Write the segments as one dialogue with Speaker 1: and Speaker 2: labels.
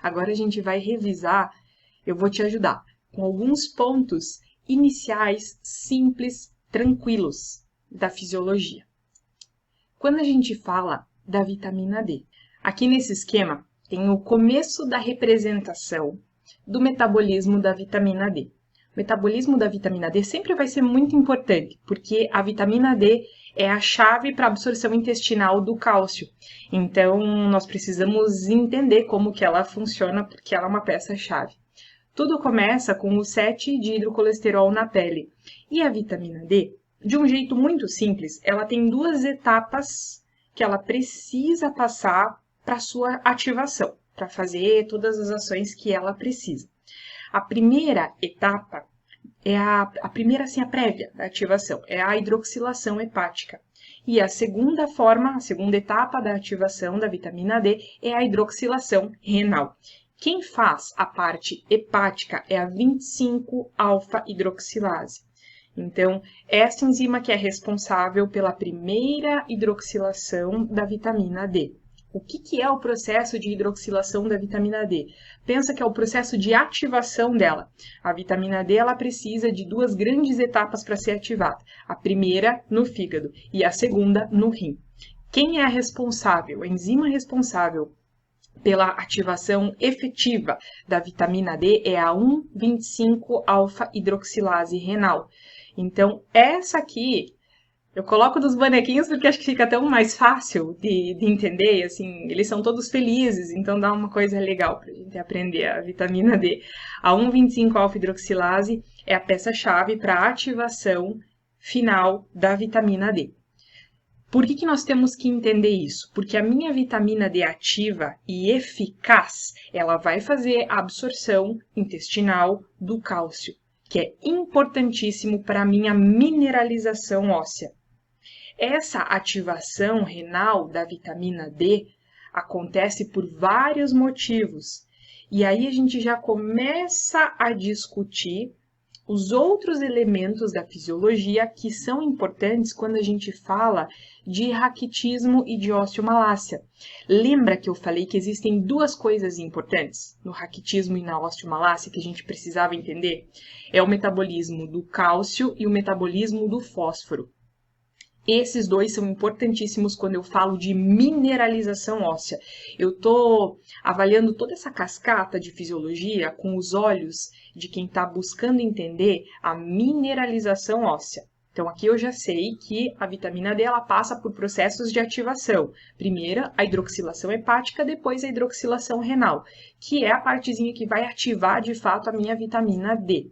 Speaker 1: Agora a gente vai revisar, eu vou te ajudar, com alguns pontos iniciais, simples, tranquilos da fisiologia. Quando a gente fala da vitamina D, aqui nesse esquema tem o começo da representação do metabolismo da vitamina D. O metabolismo da vitamina D sempre vai ser muito importante, porque a vitamina D é a chave para a absorção intestinal do cálcio. Então, nós precisamos entender como que ela funciona, porque ela é uma peça-chave. Tudo começa com o 7-dihidrocolesterol na pele. E a vitamina D, de um jeito muito simples, ela tem duas etapas que ela precisa passar para sua ativação, para fazer todas as ações que ela precisa. A primeira etapa é a primeira, assim, a prévia da ativação, é a hidroxilação hepática. E a segunda forma, a segunda etapa da ativação da vitamina D é a hidroxilação renal. Quem faz a parte hepática é a 25-alfa-hidroxilase. Então, essa enzima que é responsável pela primeira hidroxilação da vitamina D. O que é o processo de hidroxilação da vitamina D? Pensa que é o processo de ativação dela. A vitamina D ela precisa de duas grandes etapas para ser ativada. A primeira no fígado e a segunda no rim. Quem é a responsável? A enzima responsável pela ativação efetiva da vitamina D é a 1,25-alfa-hidroxilase renal. Então, essa aqui eu coloco dos bonequinhos porque acho que fica tão mais fácil de entender, assim, eles são todos felizes, então dá uma coisa legal para a gente aprender a vitamina D. A 1,25-alfa-hidroxilase é a peça-chave para a ativação final da vitamina D. Por que nós temos que entender isso? Porque a minha vitamina D ativa e eficaz, ela vai fazer a absorção intestinal do cálcio, que é importantíssimo para a minha mineralização óssea. Essa ativação renal da vitamina D acontece por vários motivos. E aí a gente já começa a discutir os outros elementos da fisiologia que são importantes quando a gente fala de raquitismo e de osteomalácia. Lembra que eu falei que existem duas coisas importantes no raquitismo e na osteomalácia que a gente precisava entender? É o metabolismo do cálcio e o metabolismo do fósforo. Esses dois são importantíssimos quando eu falo de mineralização óssea. Eu estou avaliando toda essa cascata de fisiologia com os olhos de quem está buscando entender a mineralização óssea. Então, aqui eu já sei que a vitamina D ela passa por processos de ativação. Primeiro, a hidroxilação hepática, depois a hidroxilação renal, que é a partezinha que vai ativar de fato a minha vitamina D.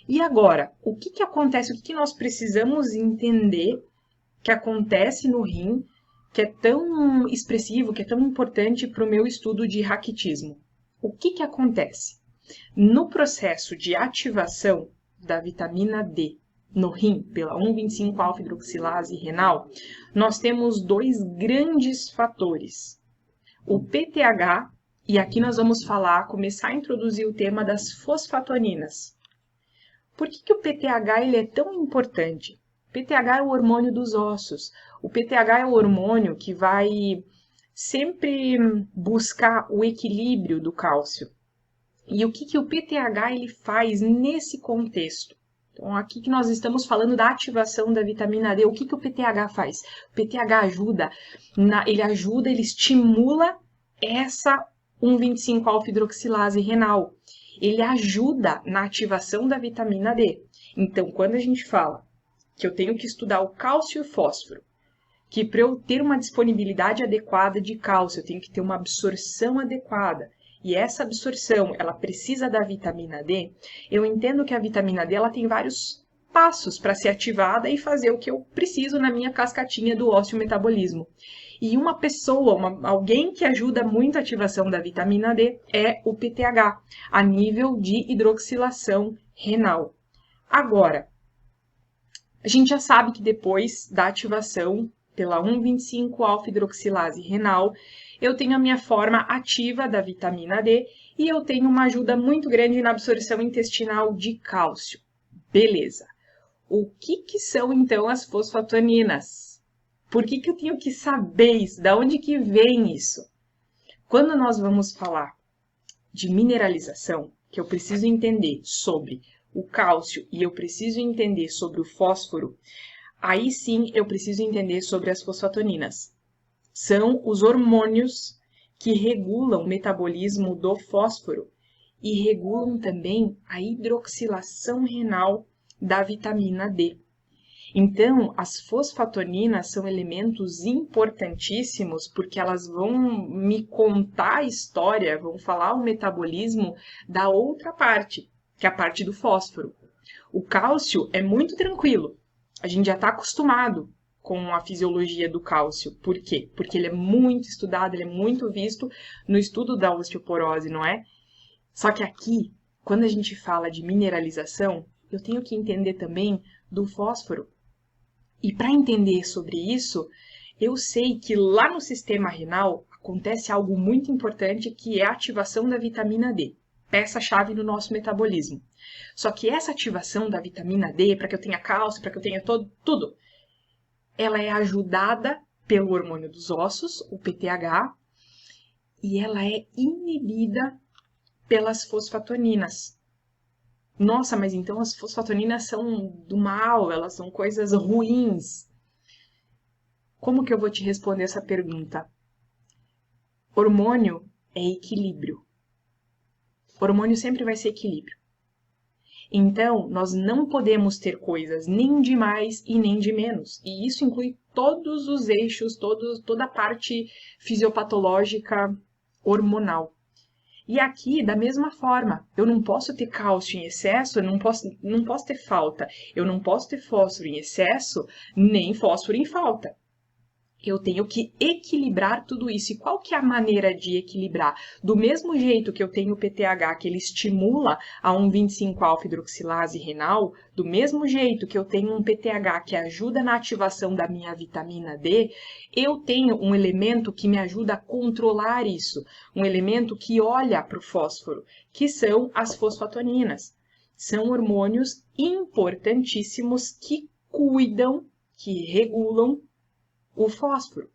Speaker 1: E agora, o que acontece? O que nós precisamos entender que acontece no rim, que é tão expressivo, que é tão importante para o meu estudo de raquitismo? O que acontece? No processo de ativação da vitamina D no rim, pela 1,25-alfa-hidroxilase renal, nós temos dois grandes fatores. O PTH, e aqui nós vamos começar a introduzir o tema das fosfatoninas. Por que o PTH ele é tão importante? O PTH é o hormônio dos ossos. O PTH é o hormônio que vai sempre buscar o equilíbrio do cálcio. E o que o PTH ele faz nesse contexto? Então, aqui que nós estamos falando da ativação da vitamina D, o que o PTH faz? O PTH ajuda, ele estimula essa 1,25-alfa-hidroxilase renal. Ele ajuda na ativação da vitamina D. Então, quando a gente fala que eu tenho que estudar o cálcio e o fósforo, que para eu ter uma disponibilidade adequada de cálcio, eu tenho que ter uma absorção adequada, e essa absorção, ela precisa da vitamina D, eu entendo que a vitamina D ela tem vários passos para ser ativada e fazer o que eu preciso na minha cascatinha do osteometabolismo. E uma pessoa, alguém que ajuda muito a ativação da vitamina D é o PTH, a nível de hidroxilação renal. Agora, a gente já sabe que depois da ativação pela 1,25-alfa-hidroxilase renal, eu tenho a minha forma ativa da vitamina D e eu tenho uma ajuda muito grande na absorção intestinal de cálcio. Beleza. O que são, então, as fosfatoninas? Por que eu tenho que saber isso? Da onde que vem isso? Quando nós vamos falar de mineralização, que eu preciso entender sobre o cálcio e eu preciso entender sobre o fósforo, aí sim eu preciso entender sobre as fosfatoninas. São os hormônios que regulam o metabolismo do fósforo e regulam também a hidroxilação renal da vitamina D. Então, as fosfatoninas são elementos importantíssimos porque elas vão me contar a história, vão falar o metabolismo da outra parte, que é a parte do fósforo. O cálcio é muito tranquilo, a gente já está acostumado com a fisiologia do cálcio. Por quê? Porque ele é muito estudado, ele é muito visto no estudo da osteoporose, não é? Só que aqui, quando a gente fala de mineralização, eu tenho que entender também do fósforo. E para entender sobre isso, eu sei que lá no sistema renal acontece algo muito importante que é a ativação da vitamina D, peça-chave no nosso metabolismo. Só que essa ativação da vitamina D, para que eu tenha cálcio, para que eu tenha tudo, ela é ajudada pelo hormônio dos ossos, o PTH, e ela é inibida pelas fosfatoninas. Nossa, mas então as fosfatoninas são do mal, elas são coisas ruins. Como que eu vou te responder essa pergunta? Hormônio é equilíbrio. Hormônio sempre vai ser equilíbrio. Então, nós não podemos ter coisas nem de mais e nem de menos. E isso inclui todos os eixos, toda a parte fisiopatológica hormonal. E aqui, da mesma forma, eu não posso ter cálcio em excesso, eu não posso ter falta. Eu não posso ter fósforo em excesso, nem fósforo em falta. Eu tenho que equilibrar tudo isso. E qual que é a maneira de equilibrar? Do mesmo jeito que eu tenho o PTH, que ele estimula a 1,25-alfa-hidroxilase renal, do mesmo jeito que eu tenho um PTH que ajuda na ativação da minha vitamina D, eu tenho um elemento que me ajuda a controlar isso, um elemento que olha para o fósforo, que são as fosfatoninas. São hormônios importantíssimos que cuidam, que regulam o fósforo.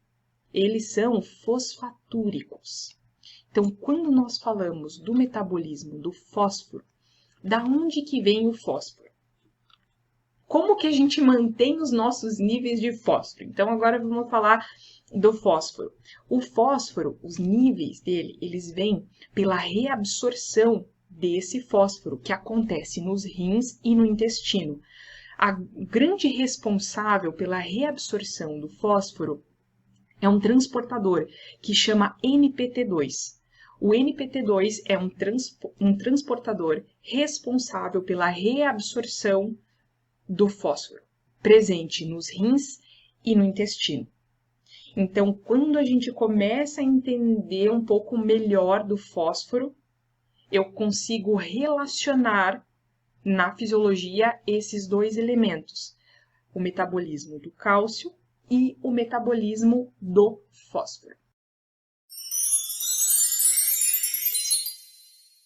Speaker 1: Eles são fosfatúricos. Então, quando nós falamos do metabolismo do fósforo, da onde que vem o fósforo? Como que a gente mantém os nossos níveis de fósforo? Então, agora vamos falar do fósforo. O fósforo, os níveis dele, eles vêm pela reabsorção desse fósforo que acontece nos rins e no intestino. A grande responsável pela reabsorção do fósforo é um transportador que chama NPT2. O NPT2 é um transportador responsável pela reabsorção do fósforo, presente nos rins e no intestino. Então, quando a gente começa a entender um pouco melhor do fósforo, eu consigo relacionar na fisiologia esses dois elementos, o metabolismo do cálcio e o metabolismo do fósforo.